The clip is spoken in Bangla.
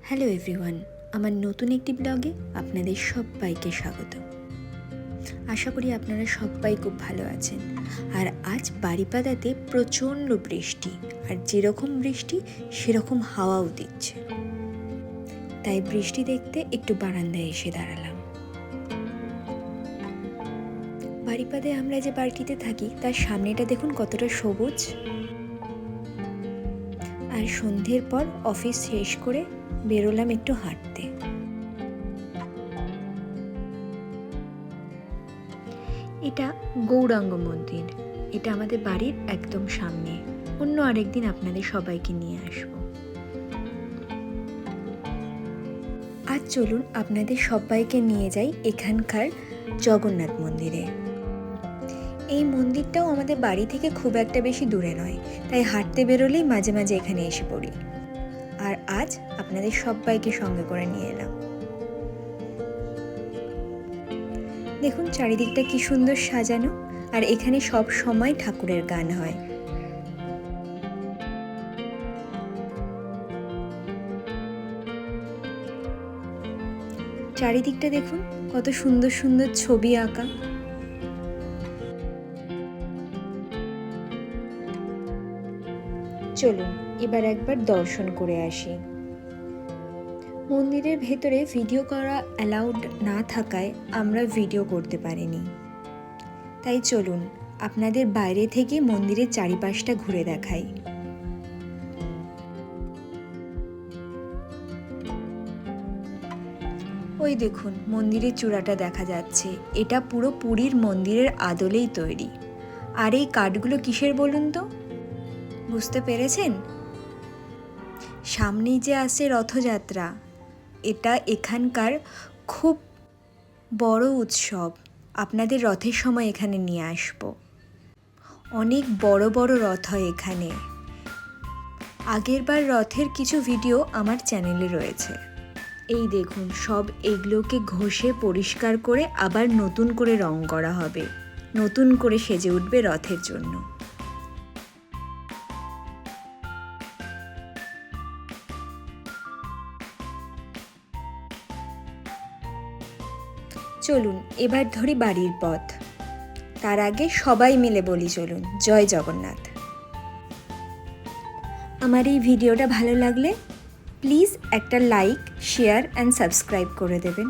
হ্যালো এভরিওয়ান, আমার নতুন একটি ব্লগে আপনাদের সবাইকে স্বাগত। আশা করি আপনারা সবাই খুব ভালো আছেন। আর আজ বারিপাদাতে প্রচণ্ড বৃষ্টি, আর যেরকম বৃষ্টি সেরকম হাওয়াও দিচ্ছে। তাই বৃষ্টি দেখতে একটু বারান্দায় এসে দাঁড়ালাম। বারিপাদে আমরা যে বাড়িটিতে থাকি তার সামনেটা দেখুন কতটা সবুজ। আর সন্ধ্যের পর অফিস শেষ করে বেরোলাম একটু হাঁটতে। এটা গৌরাঙ্গ মন্দির, এটা আমাদের বাড়ির একদম সামনে। অন্য আরেকদিন আপনাদের সবাইকে নিয়ে আসব। আজ চলুন আপনাদের সবাইকে নিয়ে যাই এখানকার জগন্নাথ মন্দিরে। এই মন্দিরটাও আমাদের বাড়ি থেকে খুব একটা বেশি দূরে নয়, তাই হাঁটতে বেরোলেই মাঝে মাঝে এখানে এসে পড়ি। আর আজ আপনাদের সবাইকে সঙ্গে করে নিয়ে এলাম। দেখুন চারিদিকটা কি সুন্দর সাজানো, আর এখানে সব সময় ঠাকুরের গান হয়। চারিদিকটা দেখুন কত সুন্দর সুন্দর ছবি আঁকা। চলুন এবার একবার দর্শন করে আসি। মন্দিরের ভেতরে ভিডিও করা অ্যালাউড না থাকায় আমরা ভিডিও করতে পারিনি। তাই চলুন আপনাদের বাইরে থেকে মন্দিরের চারিপাশটা ঘুরে দেখাই। ওই দেখুন মন্দিরের চূড়াটা দেখা যাচ্ছে, এটা পুরো পুরীর মন্দিরের আদলেই তৈরি। আর এই কাঠগুলো কিসের বলুন তো? বুঝতে পেরেছেন? সামনেই যে আসছে রথযাত্রা, এটা এখানকার খুব বড় উৎসব। আপনাদের রথের সময় এখানে নিয়ে আসব। অনেক বড় বড় রথ হয় এখানে। আগেরবার রথের কিছু ভিডিও আমার চ্যানেলে রয়েছে। এই দেখুন সব এগুলোকে ঘষে পরিষ্কার করে আবার নতুন করে রং করা হবে, নতুন করে সেজে উঠবে রথের জন্য। চলুন এবার ধরি বাড়ির পথ। তার আগে সবাই মিলে বলি চলুন জয় জগন্নাথ। আমার এই ভিডিওটা ভালো লাগলে প্লিজ একটা লাইক, শেয়ার অ্যান্ড সাবস্ক্রাইব করে দেবেন।